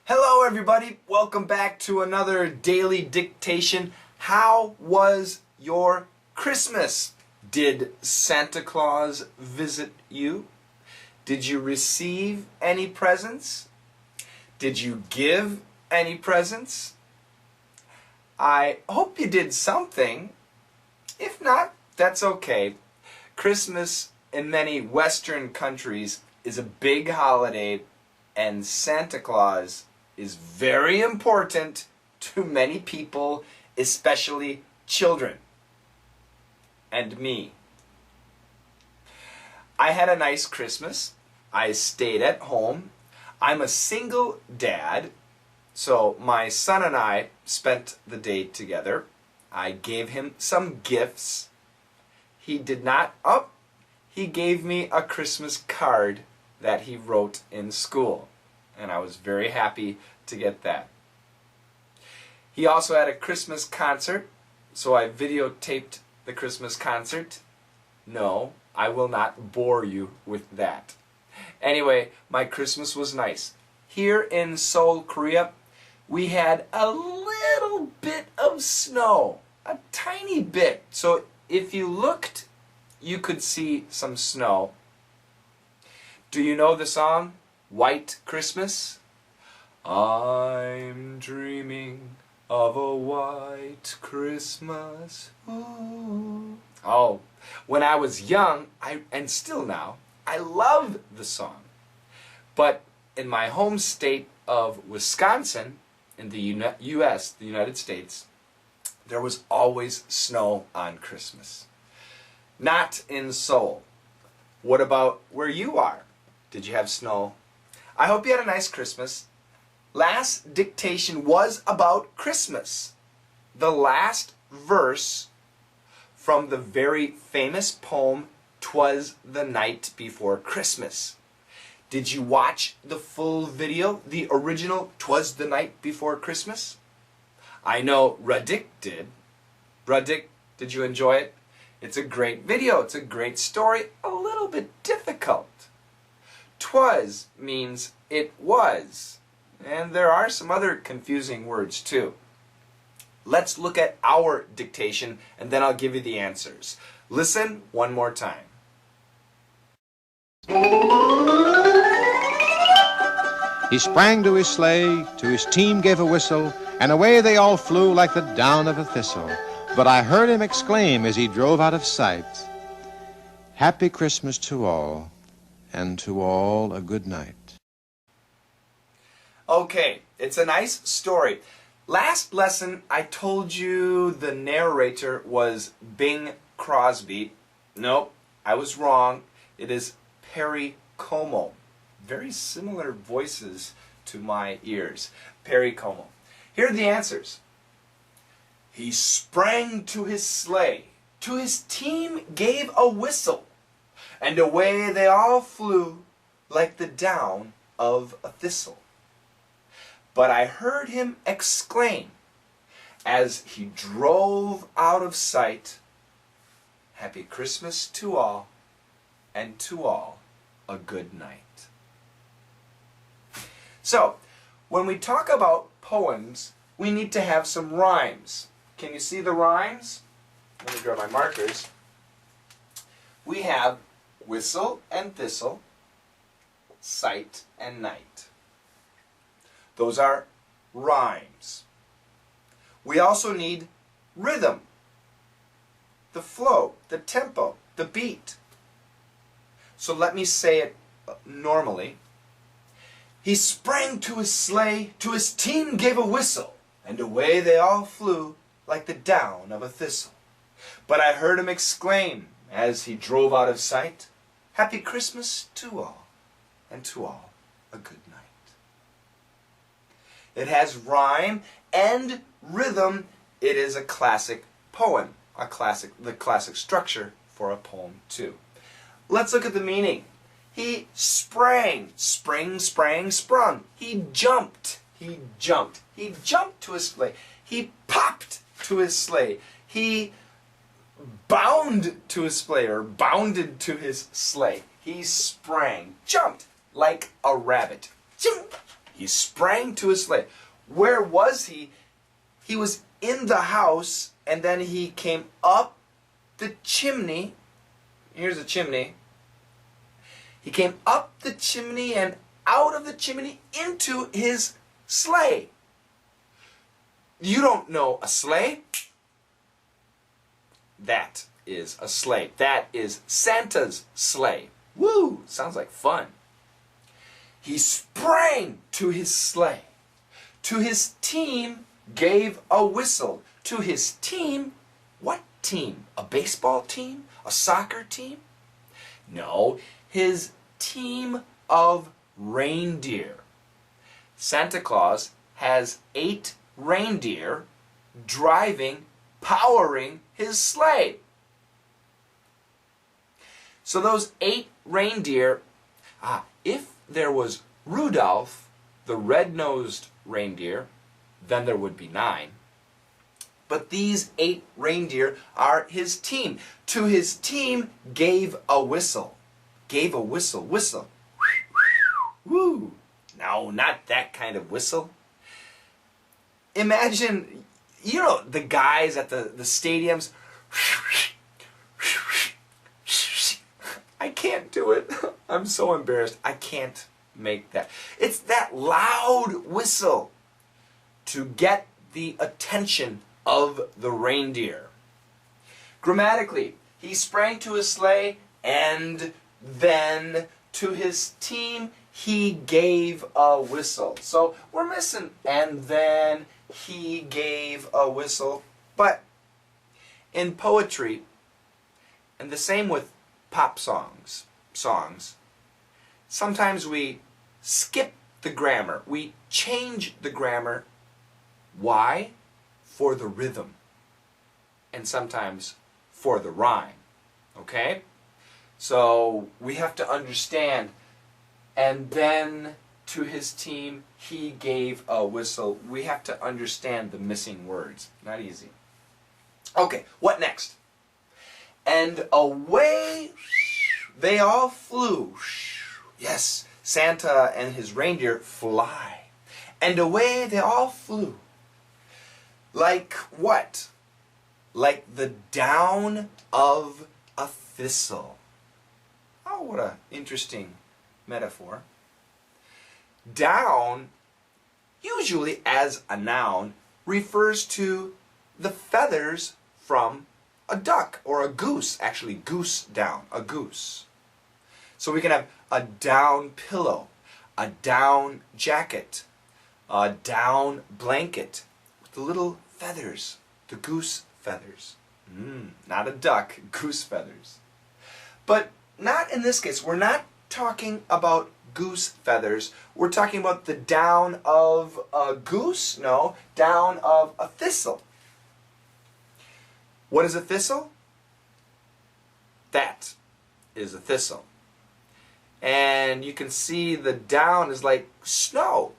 Hello everybody, welcome back to another daily dictation. How was your Christmas? Did Santa Claus visit you? Did you receive any presents? Did you give any presents? I hope you did something. If not, that's okay. Christmas in many Western countries is a big holiday, and Santa Claus is very important to many people, especially children. And me. I had a nice Christmas. I stayed at home. I'm a single dad, so my son and I spent the day together. I gave him some gifts. He did not, he gave me a Christmas card that he wrote in school, and I was very happy to get that. He also had a Christmas concert, so I videotaped the Christmas concert. No, I will not bore you with that. Anyway, my Christmas was nice. Here in Seoul, Korea, we had a little bit of snow, a tiny bit. So if you looked, you could see some snow. Do you know the song, White Christmas? I'm dreaming of a white Christmas. Ooh. Oh, when I was young, and still now, I love the song. But in my home state of Wisconsin, in the U.S., the United States, there was always snow on Christmas. Not in Seoul. What about where you are? Did you have snow? I hope you had a nice Christmas. Last dictation was about Christmas. The last verse from the very famous poem, "'Twas the Night Before Christmas." Did you watch the full video, the original "'Twas the Night Before Christmas"? I know Radik did. Radik, did you enjoy it? It's a great video. It's a great story. A little bit difficult. "'Twas" means it was. And there are some other confusing words too. Let's look at our dictation, and then I'll give you the answers. Listen one more time. He sprang to his sleigh, to his team gave a whistle, and away they all flew like the down of a thistle. But I heard him exclaim as he drove out of sight, "Happy Christmas to all, and to all a good night." Okay, it's a nice story. Last lesson, I told you the narrator was Bing Crosby. Nope, I was wrong. It is Perry Como. Very similar voices to my ears. Perry Como. Here are the answers. He sprang to his sleigh, to his team gave a whistle, and away they all flew like the down of a thistle. But I heard him exclaim as he drove out of sight, "Happy Christmas to all, and to all a good night." So, when we talk about poems, we need to have some rhymes. Can you see the rhymes? Let me grab my markers. We have whistle and thistle, sight and night. Those are rhymes. We also need rhythm, the flow, the tempo, the beat. So let me say it normally. He sprang to his sleigh, to his team gave a whistle, and away they all flew like the down of a thistle. But I heard him exclaim as he drove out of sight, "Happy Christmas to all, and to all a good night." It has rhyme and rhythm. It is a classic poem, the classic structure for a poem too. Let's look at the meaning. He sprang, spring, sprang, sprung. He jumped, he jumped. He jumped to his sleigh. He popped to his sleigh. He bound to his sleigh, or bounded to his sleigh. He sprang, jumped like a rabbit. He sprang to his sleigh. Where was he? He was in the house, and then he came up the chimney. Here's a chimney. He came up the chimney and out of the chimney into his sleigh. You don't know a sleigh? That is a sleigh. That is Santa's sleigh. Woo! Sounds like fun. He sprang to his sleigh. To his team gave a whistle. To his team, what team? A baseball team? A soccer team? No, his team of reindeer. Santa Claus has 8 reindeer powering his sleigh. So those 8 reindeer, if there was Rudolph, the red-nosed reindeer, then there would be 9. But these 8 reindeer are his team. To his team gave a whistle. Gave a whistle. Whistle. Woo! No, not that kind of whistle. Imagine, you know, the guys at the stadiums. I can't do it. I'm so embarrassed. I can't make that. It's that loud whistle to get the attention of the reindeer. Grammatically, he sprang to his sleigh, and then to his team he gave a whistle. So we're missing and then he gave a whistle. But in poetry, and the same with pop songs, sometimes we skip the grammar. We change the grammar. Why? For the rhythm. And sometimes for the rhyme. Okay? So we have to understand. And then to his team he gave a whistle. We have to understand the missing words. Not easy. Okay, what next? And away they all flew. Yes, Santa and his reindeer fly. And away they all flew. Like what? Like the down of a thistle. Oh, what an interesting metaphor. Down, usually as a noun, refers to the feathers from a duck or a goose. Actually, goose down, a goose. So we can have a down pillow, a down jacket, a down blanket with the little feathers, the goose feathers. Not a duck, goose feathers. But not in this case. We're not talking about goose feathers. We're talking about the down of a goose. No, down of a thistle. What is a thistle? That is a thistle. And you can see the down is like snow.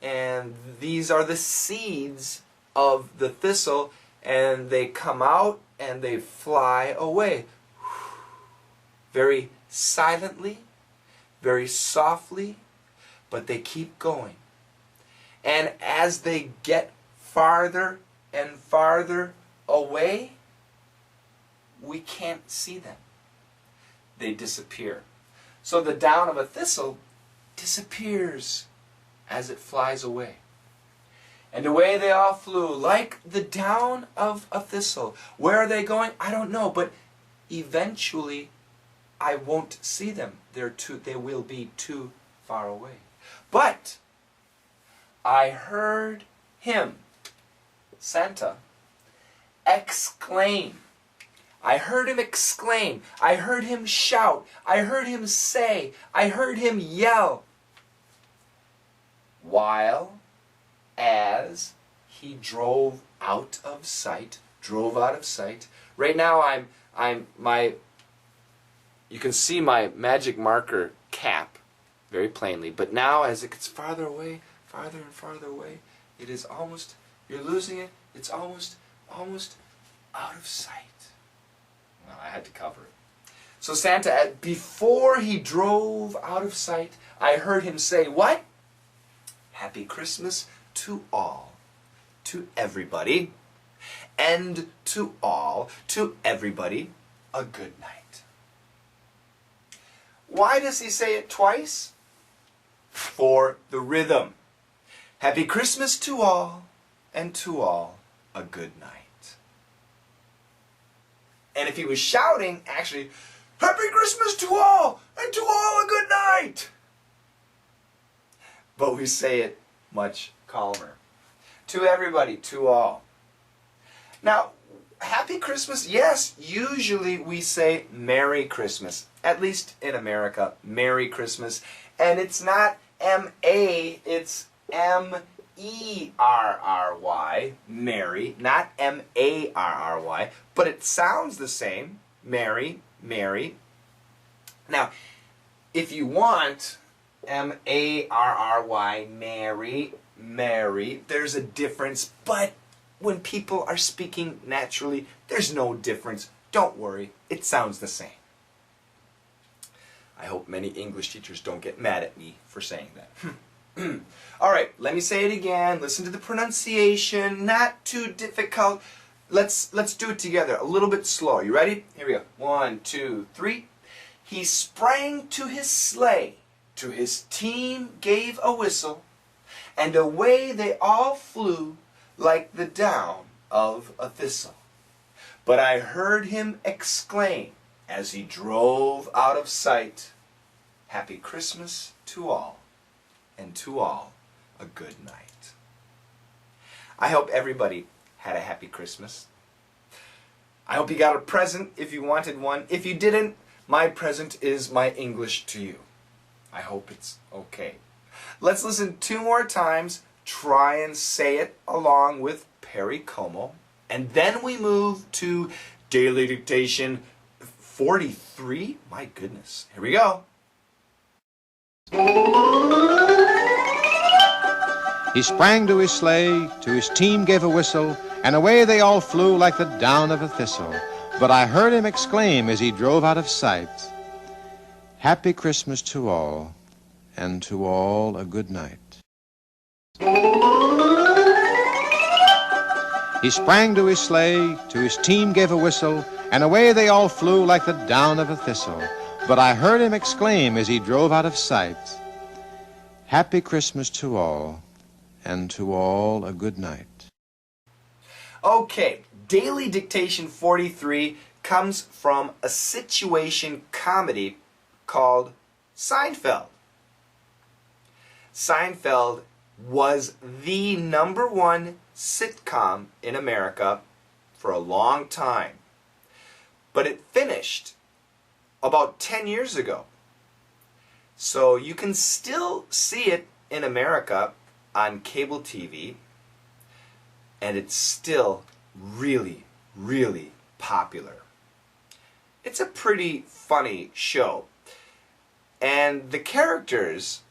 And these are the seeds of the thistle, and they come out and they fly away. Very silently, very softly, but they keep going. And as they get farther and farther away, we can't see them. They disappear. So the down of a thistle disappears as it flies away. And away they all flew, like the down of a thistle. Where are they going? I don't know, but eventually I won't see them. They will be too far away. But I heard him, Santa, exclaim. I heard him exclaim. I heard him shout. I heard him say. I heard him yell. While, as he drove out of sight. Right now you can see my magic marker cap very plainly. But now as it gets farther away, farther and farther away, it is almost, you're losing it, it's almost out of sight. Well, I had to cover it. So Santa, before he drove out of sight, I heard him say, what? Happy Christmas to all, to everybody, and to all, to everybody, a good night. Why does he say it twice? For the rhythm. Happy Christmas to all, and to all, a good night. And if he was shouting, actually, Happy Christmas to all, and to all a good night. But we say it much calmer. To everybody, to all. Now, Happy Christmas, yes, usually we say Merry Christmas. At least in America, Merry Christmas. And it's not M-A, it's M-E-R-R-Y, Merry, not M-A-R-R-Y, but it sounds the same, Merry, Merry. Now, if you want M-A-R-R-Y, Mary, Mary, there's a difference, but when people are speaking naturally, there's no difference. Don't worry, it sounds the same. I hope many English teachers don't get mad at me for saying that. All right, let me say it again. Listen to the pronunciation. Not too difficult. Let's do it together. A little bit slower. You ready? Here we go. 1, 2, 3. He sprang to his sleigh. To his team gave a whistle. And away they all flew like the down of a thistle. But I heard him exclaim as he drove out of sight, Happy Christmas to all, and to all a good night. I hope everybody had a happy Christmas. I hope you got a present if you wanted one. If you didn't, my present is my English to you. I hope it's okay. Let's listen 2 more times. Try and say it along with Perry Como. And then we move to Daily Dictation 43. My goodness. Here we go. He sprang to his sleigh, to his team gave a whistle, and away they all flew like the down of a thistle. But I heard him exclaim as he drove out of sight, Happy Christmas to all, and to all a good night. He sprang to his sleigh, to his team gave a whistle, and away they all flew like the down of a thistle. But I heard him exclaim as he drove out of sight, Happy Christmas to all, and to all a good night. Okay, Daily Dictation 43 comes from a situation comedy called Seinfeld. Seinfeld was the #1 sitcom in America for a long time. But it finished about 10 years ago. So you can still see it in America on cable TV, and it's still really, really popular. It's a pretty funny show, and the characters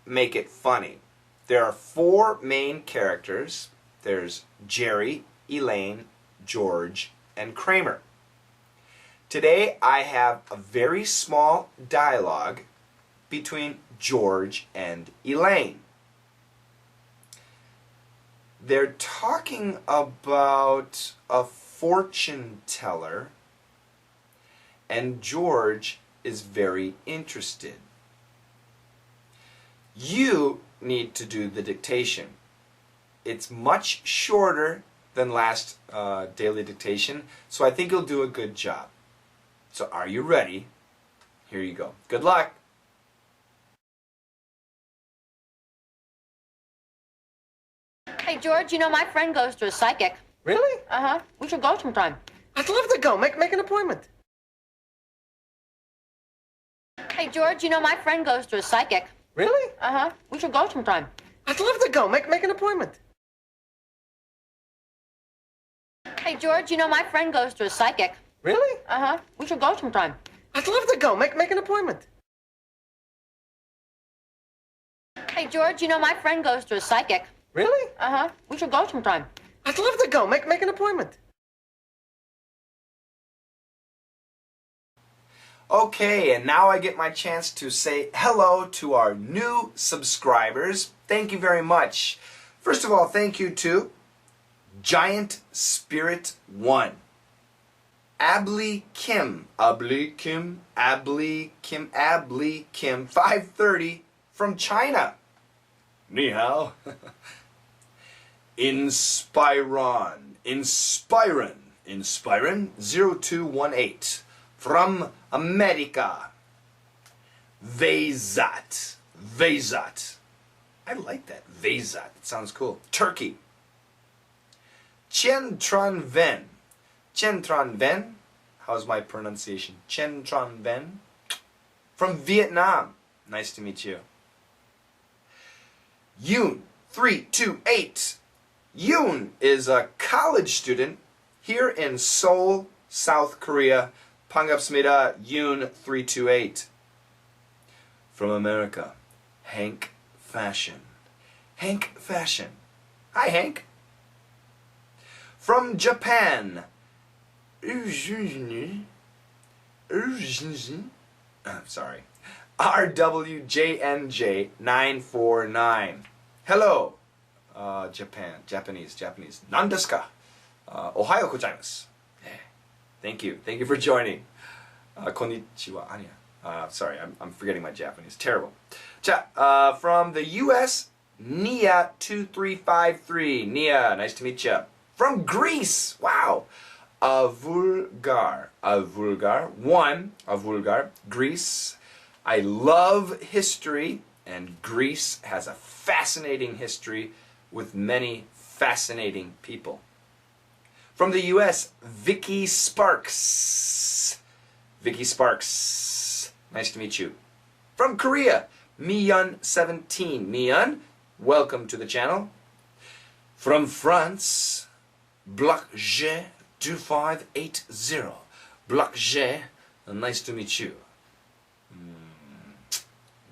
make it funny. There are 4 main characters. There's Jerry, Elaine, George, and Kramer. Today I have a very small dialogue between George and Elaine. They're talking about a fortune teller, and George is very interested. You need to do the dictation. It's much shorter than last Daily Dictation, so I think you'll do a good job. So are you ready? Here you go. Good luck! Hey, George, you know my friend goes to a psychic. Really? Uh-huh. We should go sometime. I'd love to go. Make an appointment. Hey, George, you know my friend goes to a psychic. Really? Uh-huh. We should go sometime. I'd love to go. Make an appointment. Hey, George, you know my friend goes to a psychic. Really? Uh-huh. We should go sometime. I'd love to go. Make an appointment. Hey, George, you know my friend goes to a psychic. Really? Uh-huh. We should go sometime. I'd love to go. Make an appointment. Okay, and now I get my chance to say hello to our new subscribers. Thank you very much. First of all, thank you to Giant Spirit 1. Ably Kim, 530 from China. Ni hao. Inspiron 0218 from America. Vezat. I like that. Vezat. It sounds cool. Turkey. Chen Tran Ven. How's my pronunciation? Chen Tran Ven. From Vietnam. Nice to meet you. Yoon 328. Yoon is a college student here in Seoul, South Korea. 반갑습니다. Yoon 328. From America, Hank Fashion. Hi, Hank. From Japan, sorry, RWJNJ949. Hello, Japanese. Nan desu ka? Ohayo gozaimasu. Thank you for joining. Konnichiwa. Sorry, I'm forgetting my Japanese. Terrible. From the U.S., Nia2353. Nia, nice to meet you. From Greece, wow. Avulgar, Greece. I love history, and Greece has a fascinating history with many fascinating people. From the U.S., Vicky Sparks. Nice to meet you. From Korea, Miyun17. Miyun, welcome to the channel. From France, Blockj2580. Blockj, nice to meet you.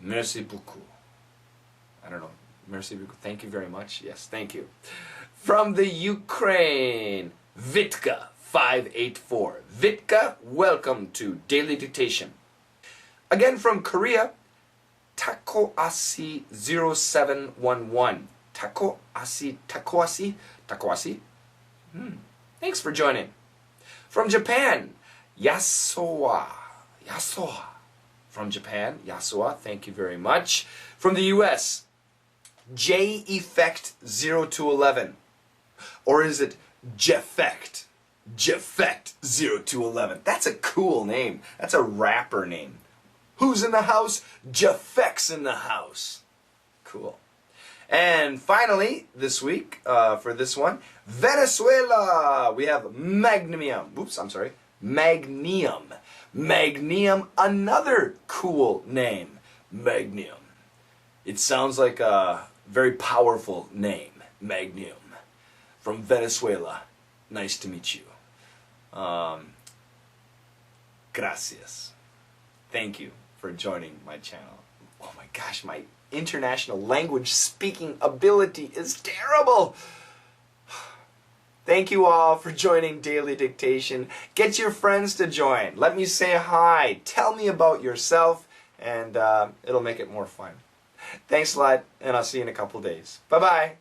Merci beaucoup. I don't know. Merci beaucoup. Thank you very much. Yes, thank you. From the Ukraine, Vitka584. Vitka, welcome to Daily Dictation. Again from Korea, Takoasi0711. Takoasi. Thanks for joining. From Japan, Yasoa. From Japan, Yasoa, thank you very much. From the US, J-Effect0211. Or is it Jeffect? Jeffect0211. That's a cool name. That's a rapper name. Who's in the house? Jeffect's in the house. Cool. And finally, this week, for this one, Venezuela. We have Magnium. Magnium, another cool name. Magnium. It sounds like a very powerful name. Magnium. From Venezuela. Nice to meet you. Gracias. Thank you for joining my channel. Oh my gosh, my international language speaking ability is terrible. Thank you all for joining Daily Dictation. Get your friends to join. Let me say hi. Tell me about yourself, and it'll make it more fun. Thanks a lot, and I'll see you in a couple days. Bye-bye.